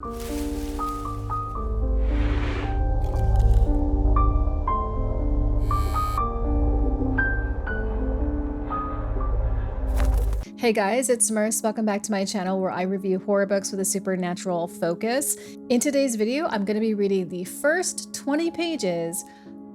Hey guys, it's Merce. Welcome back to my channel where I review horror books with a supernatural focus. In today's video, I'm going to be reading the first 20 pages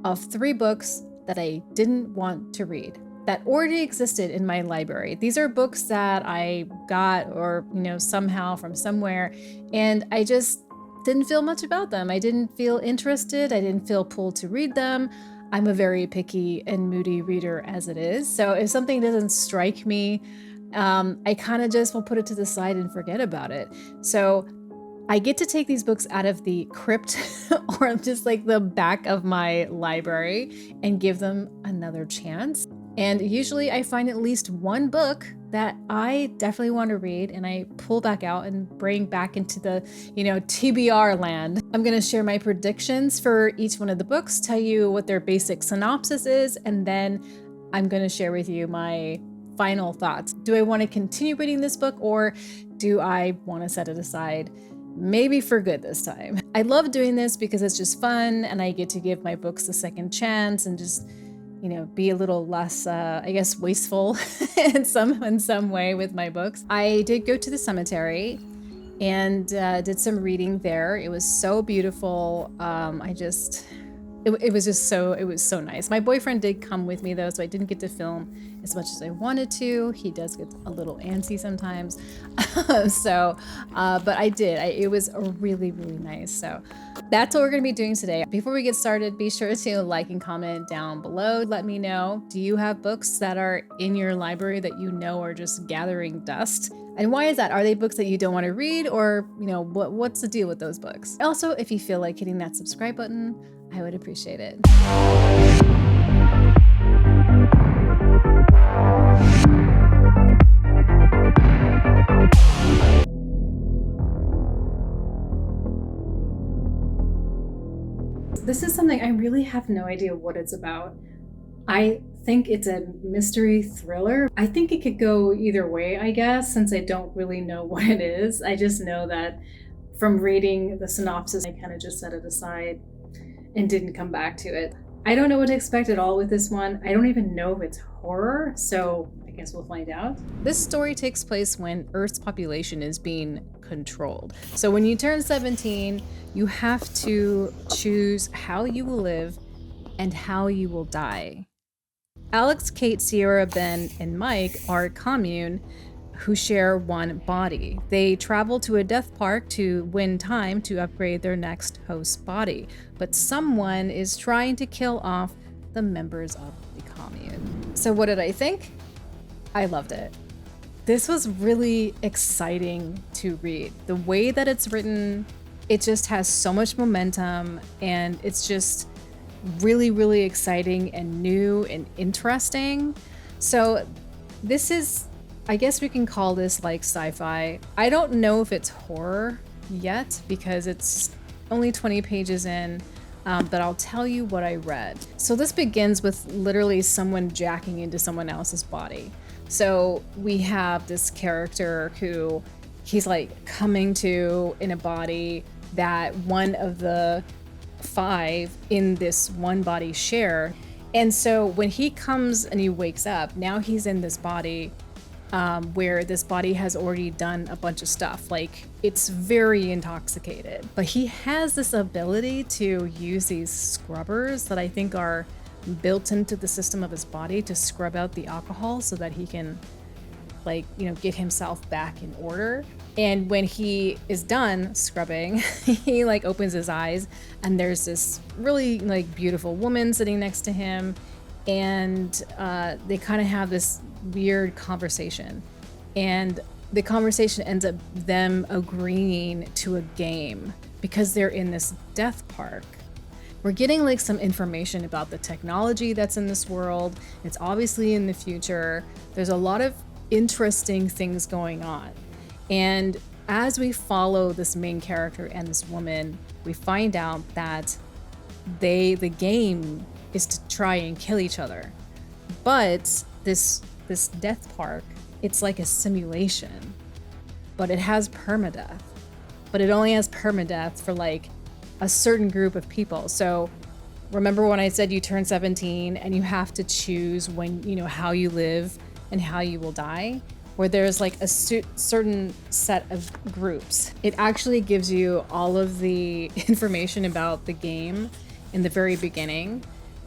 of 3 books that I didn't want to read that already existed in my library. These are books that I got or, somehow from somewhere, and I just didn't feel much about them. I didn't feel interested. I didn't feel pulled to read them. I'm a very picky and moody reader as it is. So if something doesn't strike me, I kind of just will put it to the side and forget about it. So I get to take these books out of the crypt or just like the back of my library and give them another chance. And usually I find at least one book that I definitely want to read and I pull back out and bring back into the, TBR land. I'm going to share my predictions for each one of the books, tell you what their basic synopsis is, and then I'm going to share with you my final thoughts. Do I want to continue reading this book, or do I want to set it aside, maybe for good this time? I love doing this because it's just fun and I get to give my books a second chance and just, be a little less, wasteful in some way with my books. I did go to the cemetery and did some reading there. It was so beautiful. It was so nice. My boyfriend did come with me though, so I didn't get to film as much as I wanted to. He does get a little antsy sometimes. But I did. It was really, really nice. So that's what we're gonna be doing today. Before we get started, be sure to like and comment down below. Let me know, do you have books that are in your library that are just gathering dust? And why is that? Are they books that you don't want to read, or what's the deal with those books? Also, if you feel like hitting that subscribe button, I would appreciate it. This is something I really have no idea what it's about. I think it's a mystery thriller. I think it could go either way, I guess, since I don't really know what it is. I just know that from reading the synopsis, I kind of just set it aside and didn't come back to it. I don't know what to expect at all with this one. I don't even know if it's horror, so I guess we'll find out. This story takes place when Earth's population is being controlled. So when you turn 17, you have to choose how you will live and how you will die. Alex, Kate, Sierra, Ben, and Mike are a commune who share one body. They travel to a death park to win time to upgrade their next host's body, but someone is trying to kill off the members of the commune. So what did I think? I loved it. This was really exciting to read. The way that it's written, it just has so much momentum, and it's just really, really exciting and new and interesting. So this is, I guess we can call this like sci-fi. I don't know if it's horror yet because it's only 20 pages in, but I'll tell you what I read. So this begins with literally someone jacking into someone else's body. So we have this character who he's like coming to in a body that one of the 5 in this one body share. And so when he comes and he wakes up, now he's in this body where this body has already done a bunch of stuff. Like, it's very intoxicated, but he has this ability to use these scrubbers that I think are built into the system of his body to scrub out the alcohol so that he can get himself back in order. And when he is done scrubbing, he opens his eyes and there's this really beautiful woman sitting next to him, and they kind of have this weird conversation, and the conversation ends up them agreeing to a game because they're in this death park. We're getting some information about the technology that's in this world. It's obviously in the future. There's a lot of interesting things going on. And as we follow this main character and this woman, we find out that the game is to try and kill each other. But this death park, it's like a simulation, but it has permadeath. but it only has permadeath for like a certain group of people. So remember when I said you turn 17 and you have to choose when, you know, how you live and how you will die, where there's like a certain set of groups. It actually gives you all of the information about the game in the very beginning.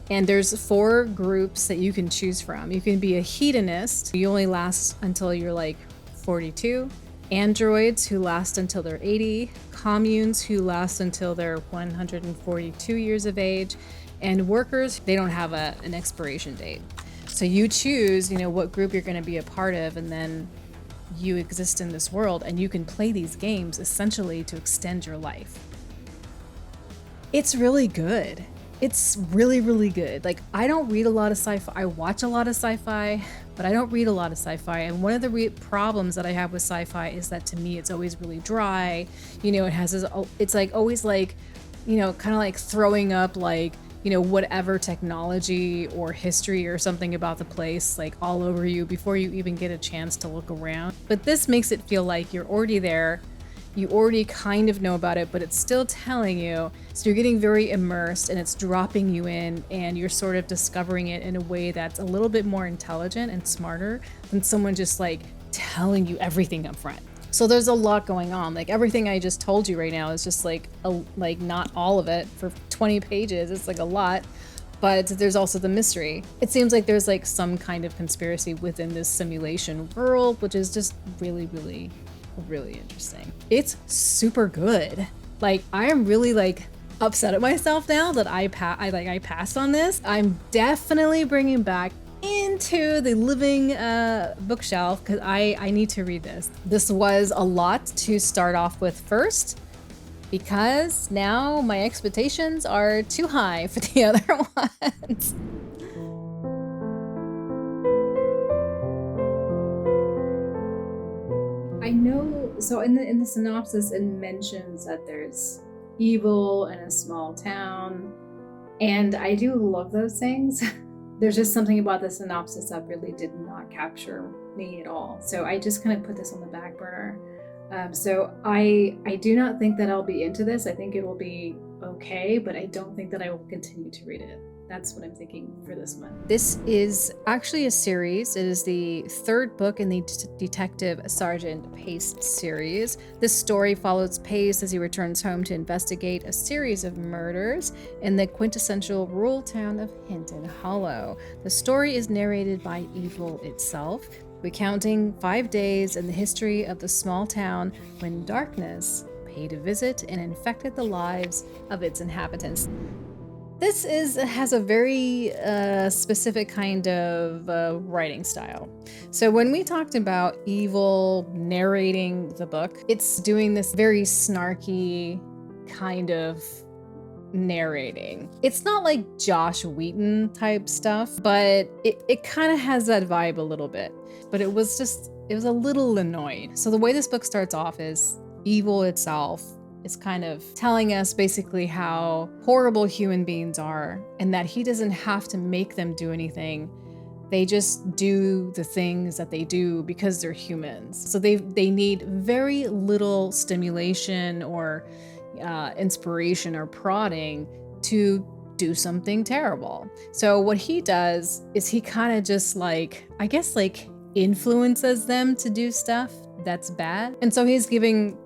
And there's 4 groups that you can choose from. You can be a hedonist. You only last until you're like 42. Androids, who last until they're 80. Communes, who last until they're 142 years of age. And workers, they don't have an expiration date. So you choose, you know, what group you're going to be a part of, and then you exist in this world, and you can play these games essentially to extend your life. It's really good. It's really, really good. Like, I don't read a lot of sci-fi. I watch a lot of sci-fi, but I don't read a lot of sci-fi. And one of the problems that I have with sci-fi is that to me, it's always really dry. You know, it has this, it's like always like, you know, kind of like throwing up like, you know, whatever technology or history or something about the place, like all over you before you even get a chance to look around. But this makes it feel like you're already there. You already kind of know about it, but it's still telling you. So you're getting very immersed, and it's dropping you in, and you're sort of discovering it in a way that's a little bit more intelligent and smarter than someone just like telling you everything up front. So there's a lot going on. Like everything I just told you right now is just like not all of it for 20 pages. It's like a lot, but there's also the mystery. It seems like there's like some kind of conspiracy within this simulation world, which is just really, really, really interesting. It's super good. Like I am really like upset at myself now that I passed on this. I'm definitely bringing back into the living bookshelf because I need to read this. This was a lot to start off with first, because now my expectations are too high for the other ones. I know, so in the synopsis it mentions that there's evil in a small town, and I do love those things. There's just something about the synopsis that really did not capture me at all. So I just kind of put this on the back burner. So I do not think that I'll be into this. I think it will be okay, but I don't think that I will continue to read it. That's what I'm thinking for this one. This is actually a series. It is the 3rd book in the Detective Sergeant Pace series. This story follows Pace as he returns home to investigate a series of murders in the quintessential rural town of Hinton Hollow. The story is narrated by Evil itself, recounting 5 days in the history of the small town when darkness paid a visit and infected the lives of its inhabitants. This has a very specific kind of writing style. So when we talked about Evil narrating the book, it's doing this very snarky kind of narrating. It's not like Josh Wheaton type stuff, but it kind of has that vibe a little bit. But it was a little annoying. So the way this book starts off is Evil itself is kind of telling us basically how horrible human beings are, and that he doesn't have to make them do anything. They just do the things that they do because they're humans. So they need very little stimulation or inspiration or prodding to do something terrible. So what he does is he kind of just like, I guess like influences them to do stuff that's bad. And so he's giving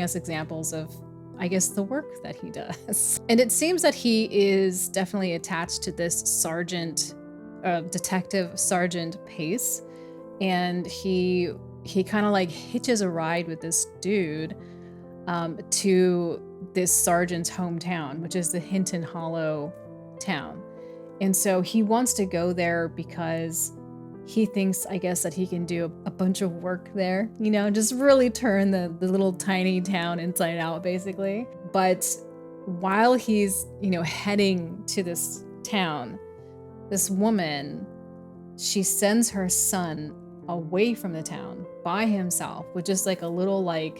us examples of, I guess, the work that he does. And it seems that he is definitely attached to this Detective Sergeant Pace. And he kind of like hitches a ride with this dude to this sergeant's hometown, which is the Hinton Hollow town. And so he wants to go there because he thinks, I guess, that he can do a bunch of work there, you know, just really turn the little tiny town inside out, basically. But while he's, you know, heading to this town, this woman, she sends her son away from the town by himself with just like a little like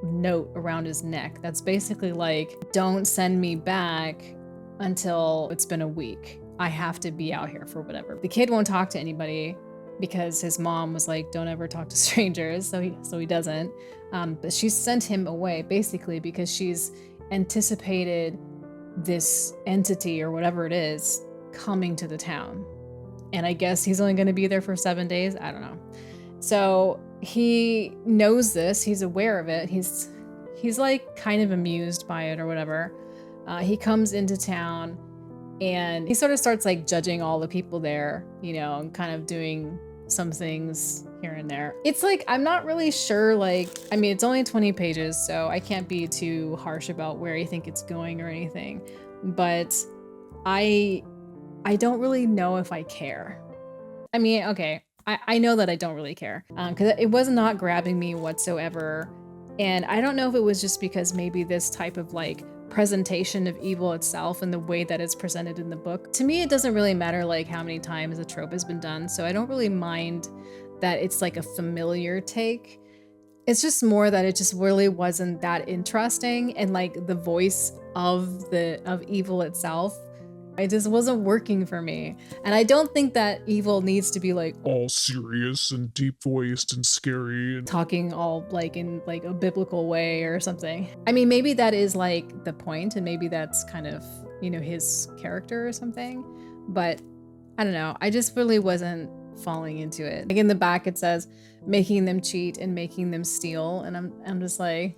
note around his neck that's basically like, don't send me back until it's been a week. I have to be out here for whatever. The kid won't talk to anybody. because his mom was like, don't ever talk to strangers, so he doesn't. But she sent him away basically because she's anticipated this entity or whatever it is coming to the town. And I guess he's only going to be there for 7 days. I don't know. So he knows this. He's aware of it. He's like kind of amused by it or whatever. He comes into town and he sort of starts like judging all the people there, you know, and kind of doing some things here and there. It's like, I'm not really sure, like, I mean, it's only 20 pages, so I can't be too harsh about where I think it's going or anything, but I don't really know if I care. I mean, okay, I know that I don't really care, because it was not grabbing me whatsoever. And I don't know if it was just because maybe this type of like presentation of evil itself and the way that it's presented in the book. To me, it doesn't really matter like how many times a trope has been done. So I don't really mind that it's like a familiar take. It's just more that it just really wasn't that interesting. And like the voice of evil itself, it just wasn't working for me. And I don't think that evil needs to be like all serious and deep voiced and scary and talking all like in like a biblical way or something. I mean, maybe that is like the point, and maybe that's kind of, you know, his character or something, but I don't know. I just really wasn't falling into it. Like in the back it says making them cheat and making them steal, and I'm just like,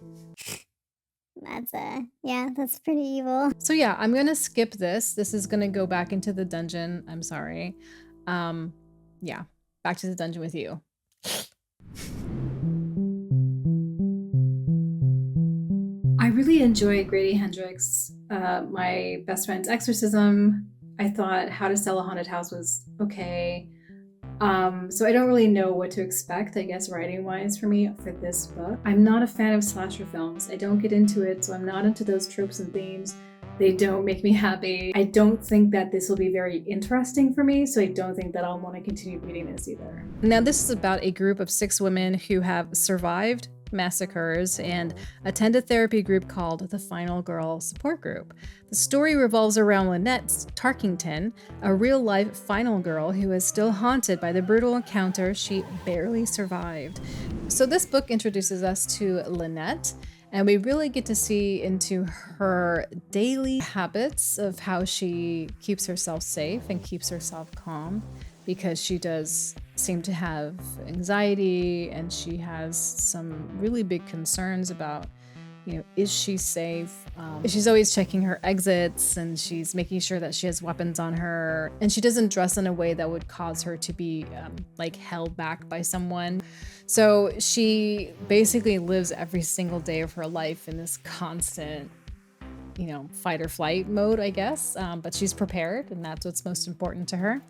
that's pretty evil. so yeah, I'm gonna skip this. This is gonna go back into the dungeon. I'm sorry. Yeah, back to the dungeon with you. I really enjoyed Grady Hendrix' My Best Friend's Exorcism. I thought How to Sell a Haunted House was okay. So I don't really know what to expect, I guess, writing-wise for me for this book. I'm not a fan of slasher films. I don't get into it, so I'm not into those tropes and themes. They don't make me happy. I don't think that this will be very interesting for me, so I don't think that I'll want to continue reading this either. Now, this is about a group of 6 women who have survived massacres and attend a therapy group called the Final Girl Support Group. The story revolves around Lynette Tarkington, a real-life final girl who is still haunted by the brutal encounter she barely survived. So this book introduces us to Lynette, and we really get to see into her daily habits of how she keeps herself safe and keeps herself calm, because she does seem to have anxiety and she has some really big concerns about, you know, is she safe? She's always checking her exits and she's making sure that she has weapons on her, and she doesn't dress in a way that would cause her to be like held back by someone. So she basically lives every single day of her life in this constant, you know, fight or flight mode, I guess, but she's prepared, and that's what's most important to her.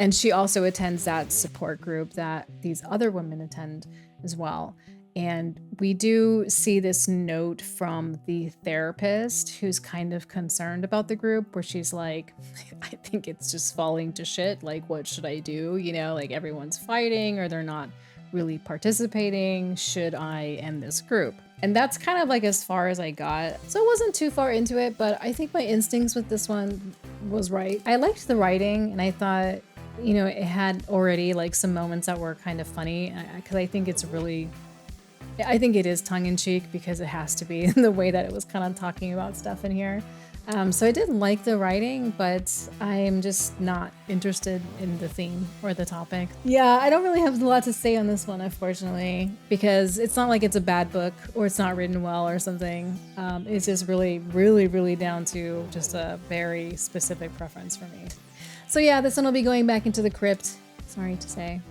And she also attends that support group that these other women attend as well. And we do see this note from the therapist who's kind of concerned about the group, where she's like, I think it's just falling to shit. Like, what should I do? You know, like everyone's fighting or they're not really participating. Should I end this group? And that's kind of like as far as I got. So it wasn't too far into it, but I think my instincts with this one was right. I liked the writing, and I thought, you know, it had already like some moments that were kind of funny, because I think it's really, I think it is tongue-in-cheek because it has to be in the way that it was kind of talking about stuff in here. So I did like the writing, but I am just not interested in the theme or the topic. Yeah, I don't really have a lot to say on this one, unfortunately, because it's not like it's a bad book or it's not written well or something. It's just really down to just a very specific preference for me. So yeah, this one will be going back into the crypt, sorry to say.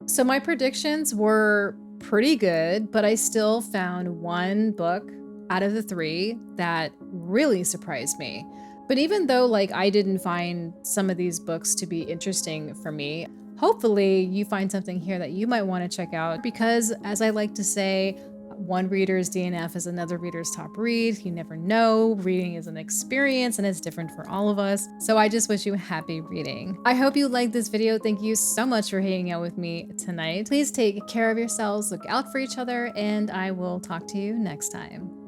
So my predictions were pretty good, but I still found one book out of the 3 that really surprised me. But even though like I didn't find some of these books to be interesting for me, hopefully you find something here that you might want to check out, because as I like to say, one reader's DNF is another reader's top read. You never know. Reading is an experience and it's different for all of us. So I just wish you happy reading. I hope you liked this video. Thank you so much for hanging out with me tonight. Please take care of yourselves, look out for each other, and I will talk to you next time.